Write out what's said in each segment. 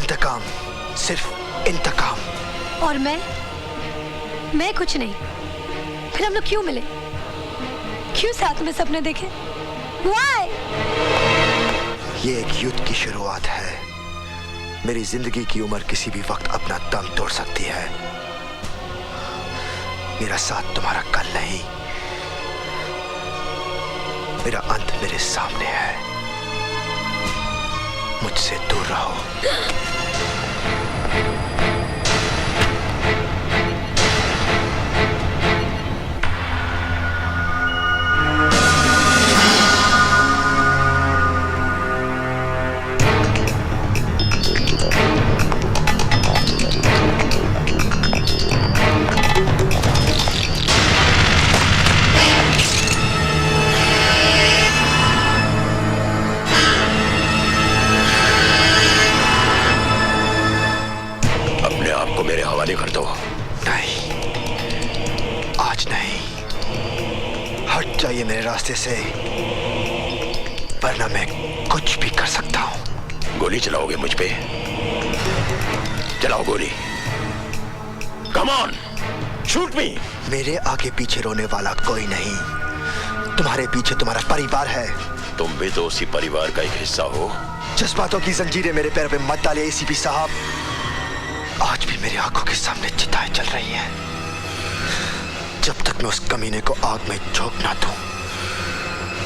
इंतकाम, सिर्फ इंतकाम। और मैं कुछ नहीं। फिर हम लोग क्यों मिले? क्यों साथ में सपने देखे? Why? ये एक युद्ध की शुरुआत है। मेरी जिंदगी की उम्र किसी भी वक्त अपना दम तोड़ सकती है। मेरा साथ तुम्हारा कल नहीं, मेरा अंत मेरे सामने है। मुझसे दूर रहो। मेरे हवाले कर दो। नहीं, आज नहीं। हट जाइए मेरे रास्ते से, वरना मैं कुछ भी कर सकता हूं। गोली चलाओगे मुझ पे? चलाओ गोली। कम ऑन, शूट मी। मेरे आगे पीछे रोने वाला कोई नहीं। तुम्हारे पीछे तुम्हारा परिवार है। तुम भी तो उसी परिवार का एक हिस्सा हो। जज्बातों की जंजीरें मेरे पैर पे मत डालिए एसीपी साहब। आज भी मेरी आंखों के सामने चिताएं चल रही हैं। जब तक मैं उस कमीने को आग में झोंक ना दूं,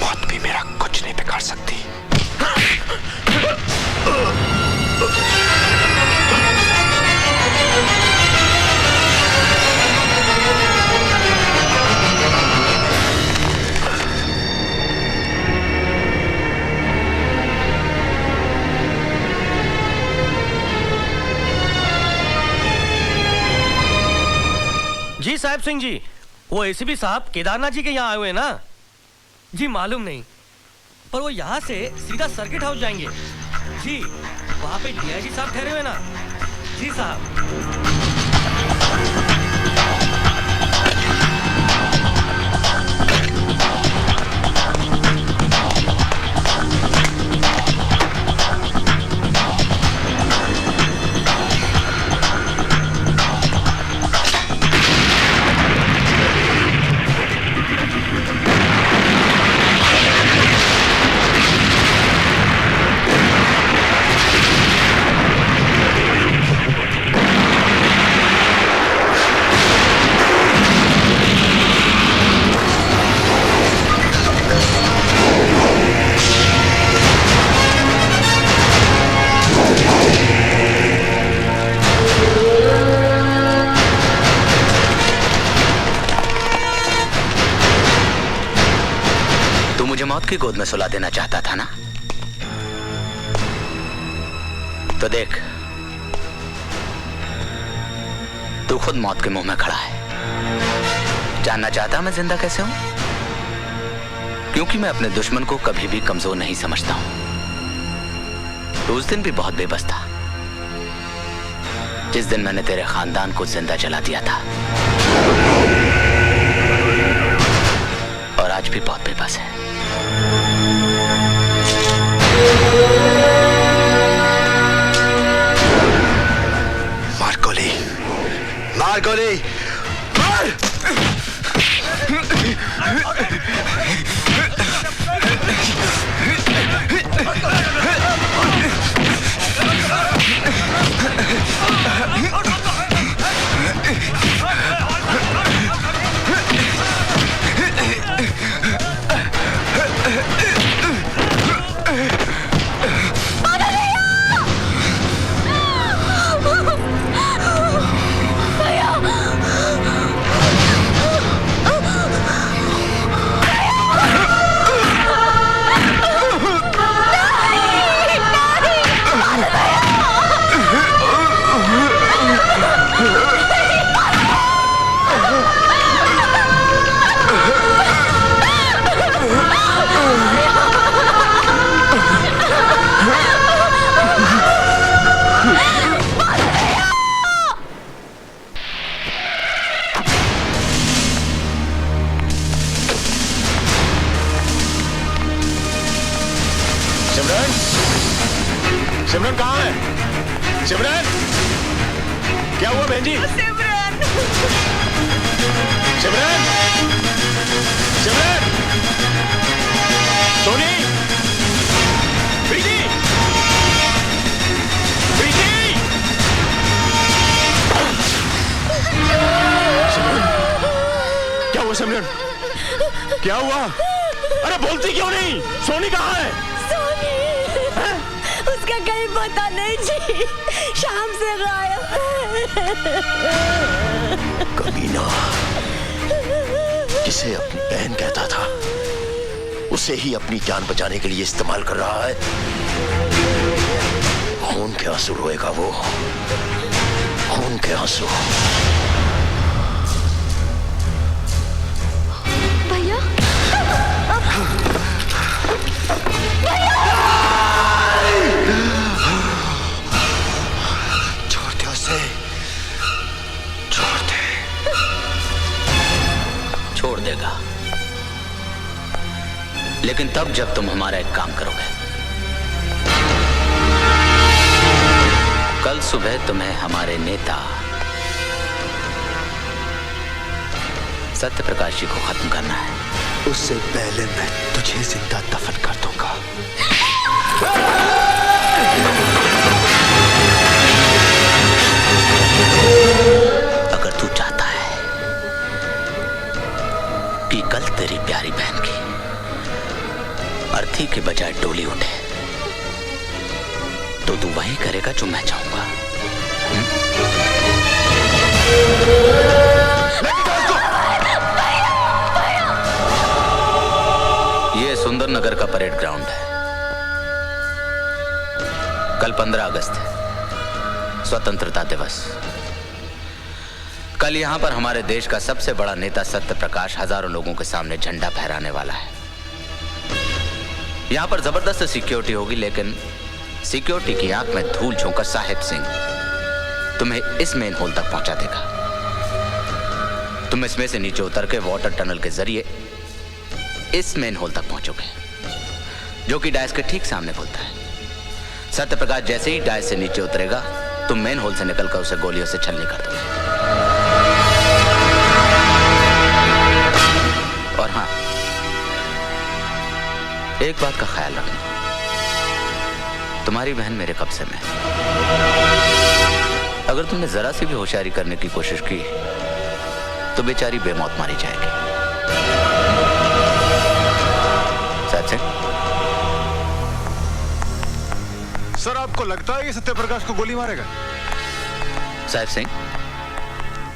मौत भी मेरा कुछ नहीं बिगाड़ सकती। जी साहब सिंह जी, वो एसीपी साहब केदारनाथ जी के यहाँ आए हुए हैं ना? जी मालूम नहीं, पर वो यहाँ से सीधा सर्किट हाउस जाएंगे। जी वहाँ पे डीआईजी साहब ठहरे हुए ना? जी साहब। मौत की गोद में सुला देना चाहता था ना? तो देख, तू खुद मौत के मुंह में खड़ा है। जानना चाहता मैं जिंदा कैसे हूं? क्योंकि मैं अपने दुश्मन को कभी भी कमजोर नहीं समझता हूं। तो उस दिन भी बहुत बेबस था, जिस दिन मैंने तेरे खानदान को जिंदा जला दिया था, और आज भी बहुत बेबस है। मार गोली, मार गोली, मार! सिमरन, क्या हुआ बहन जी? सिमरन, सिमरन, सिमरन, सोनी, प्रीति, प्रीति, सिमरन, क्या हुआ सिमरन? क्या हुआ? अरे बोलती क्यों नहीं? सोनी कहाँ है? सोनी, उसका कहीं पता नहीं जी, शाम से गायब है। कमीना, जिसे अपनी बहन कहता था, उसे ही अपनी जान बचाने के लिए इस्तेमाल कर रहा है। खून के आंसू रोएगा वो, खून के आंसू। भैया, छोड़ दे उसे, छोड़ दे। छोड़ देगा, लेकिन तब जब तुम हमारा एक काम करोगे। कल सुबह तुम्हें हमारे नेता सत्य प्रकाश जी को खत्म करना है। उससे पहले मैं तुझे जिंदा दफन कर दूंगा। अगर तू चाहता है कि कल तेरी प्यारी बहन की अर्थी के बजाय डोली उठे, तो तू वही करेगा जो मैं चाहूंगा। ये सुंदरनगर का परेड ग्राउंड है। कल 15 अगस्त है, स्वतंत्रता दिवस। कल यहां पर हमारे देश का सबसे बड़ा नेता सत्य प्रकाश हजारों लोगों के सामने झंडा फहराने वाला है। यहां पर जबरदस्त सिक्योरिटी होगी, लेकिन सिक्योरिटी की आंख में धूल झोंकर साहिब सिंह तुम्हें इस मेन होल तक पहुंचा देगा। तुम इसमें से नीचे उतर के वाटर टनल के जरिए इस मेन होल तक पहुंचोगे, जो कि डायस के ठीक सामने खुलता है। सत्य प्रकाश जैसे ही डायस से नीचे उतरेगा, तुम मेन होल से निकलकर उसे गोलियों से छलनी कर दोगे। और हां, एक बात का ख्याल रखना, तुम्हारी बहन मेरे कब्जे में है। अगर तुमने जरा सी भी होशियारी करने की कोशिश की तो बेचारी बेमौत मारी जाएगी। साहब सिंह, सर आपको लगता है कि सत्यप्रकाश को गोली मारेगा? साहब सिंह,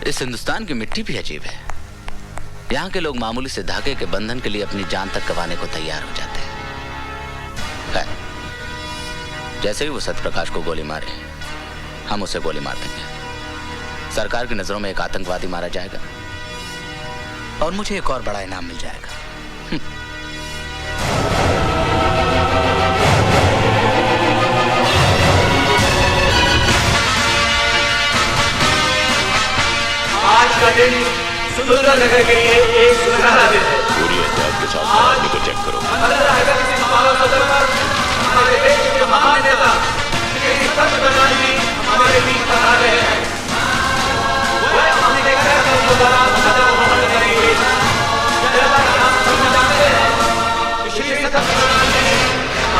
इस हिंदुस्तान की मिट्टी भी अजीब है। यहाँ के लोग मामूली से धागे के बंधन के लिए अपनी जान तक गंवाने को तैयार हो जाते हैं। जैसे ही वो सत्यप्रकाश को गोली मारे, हम उसे गोली मार देंगे। सरकार की नजरों में एक आतंकवादी मारा जाएगा और मुझे एक और बड़ा इनाम मिल जाएगा। आज का दिन सुंदरनगर के लिए एक सुनहरा दिन है। पूरी एहतियात के साथ आदमी को चेक करो। अगर किसी मानव सदन पर हमारे देश के महान नेता श्री सत्य प्रकाश जी हमारे बीच बता रहे हैं, वह अपने कार्यक्रम के दौरान सदन को बंद करेंगे। जैसा कि हम सभी जानते हैं कि श्री सत्य प्रकाश जी ने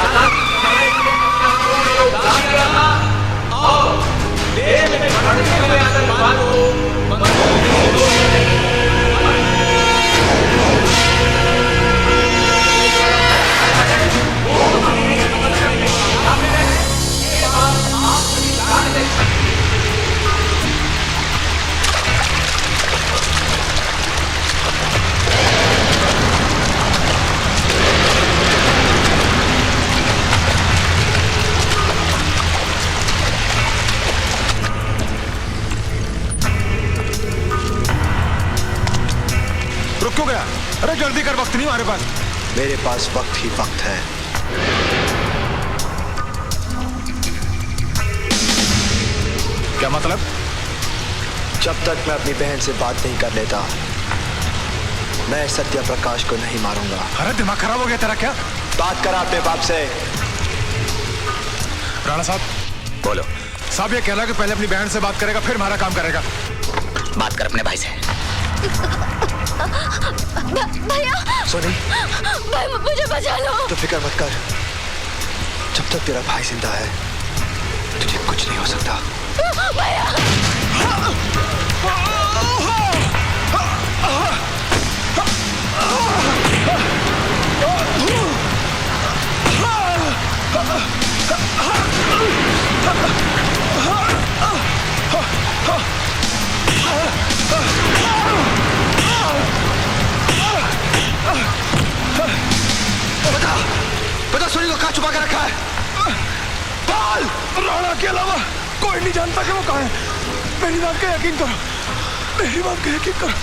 आजादी के अपना पूर्ण योगदान दिया था और देश में बढ़ते हुए आतंकवाद को क्यों गया? अरे जल्दी कर, वक्त नहीं हमारे पास। मेरे पास वक्त ही वक्त है। क्या मतलब? जब तक मैं अपनी बहन से बात नहीं कर लेता, मैं सत्य प्रकाश को नहीं मारूंगा। अरे दिमाग खराब हो गया तेरा क्या? बात कर अपने बाप से। राणा साहब, बोलो। साहब ये कहना कि पहले अपनी बहन से बात करेगा फिर हमारा काम करेगा। बात कर अपने भाई से। भैया सोनी भाई मुझे बचा लो। तो फिक्र मत कर, जब तक तेरा भाई जिंदा है तुझे कुछ नहीं हो सकता। भैया बता सोनी को कहाँ छुपा के रखा है? बाल राणा के अलावा कोई नहीं जानता कि वो कहाँ है। मेरी बात का यकीन करो, मेरी बात का यकीन करो,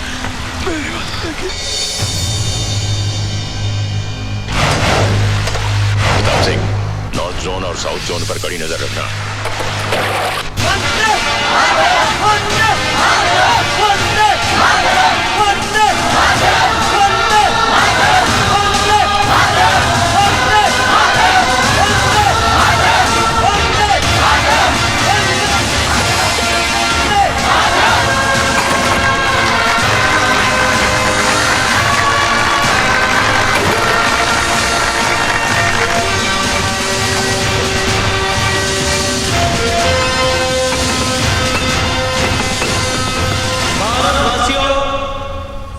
मेरी बात का यकीन। प्रताप सिंह, नॉर्थ जोन और साउथ जोन पर कड़ी नजर रखना।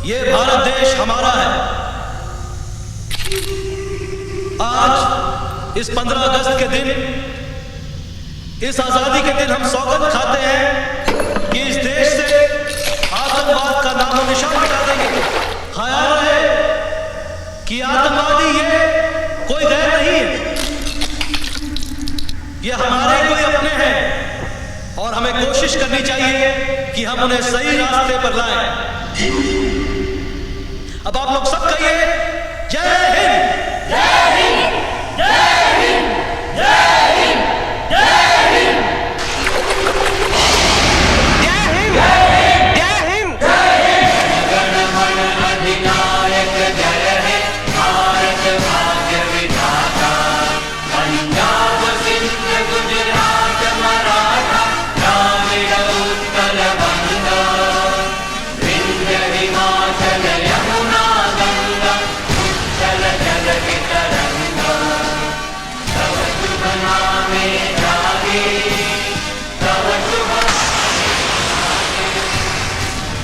ये भारत देश हमारा है। आज इस 15 अगस्त के दिन, इस आजादी के दिन हम सौगंध खाते हैं कि इस देश से आतंकवाद का नामो निशान मिटा देंगे। ख्याल रहे कि आतंकवादी ये कोई गैर नहीं है, ये हमारे कोई अपने हैं और हमें कोशिश करनी चाहिए कि हम उन्हें सही रास्ते पर लाएं। अब आप लोग सब कहिए जय हिंद, जय हिंद, जय हिंद, जय हिंद, जय हिंद, जय हिंद, जय हिंद, जय हिंद। गणमन अधिनायक जय हे, भारत भाग्य विधाता, पंजाब सिंध गुजरात मराठा, द्राविड़ उत्कल बंगा, विंध्य हिमाचल यमुना गंगा, उच्चल जल तरंगा, तव शुभ नामे जागे, तव शुभ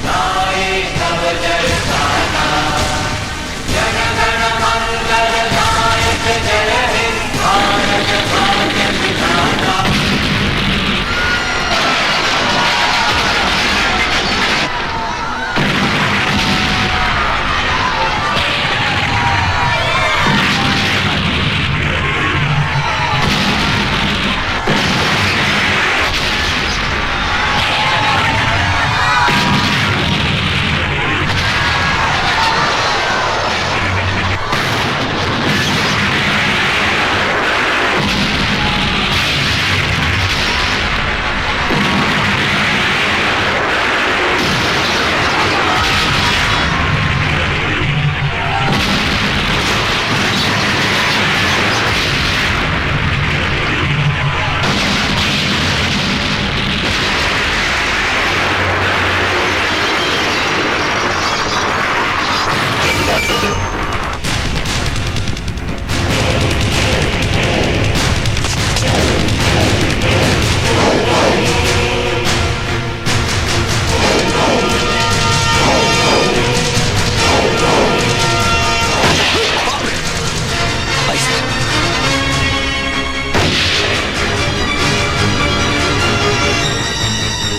गाए तव जय गाना, जन गण मंगल नायक जय हे, भारत भाग्य विधाता।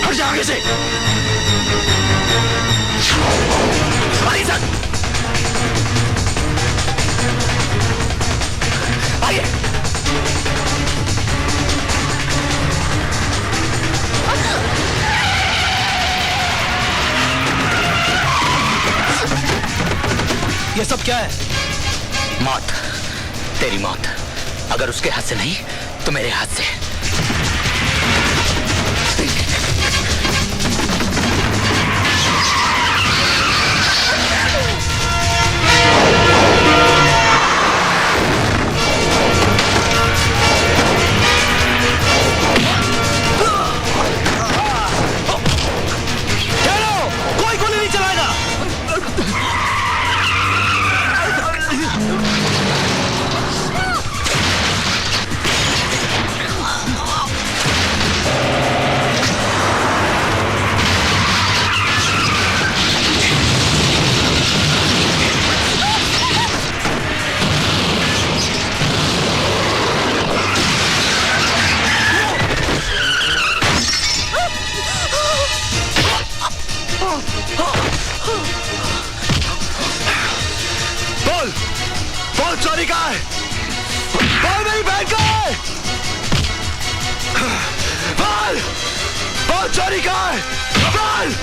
हट जा आगे से। आइए सर, आइए। ये सब क्या है? मौत, तेरी मौत। अगर उसके हाथ से नहीं तो मेरे हाथ से। बाल मेरी बहन का है। बाल बाल चोरी का है। बाल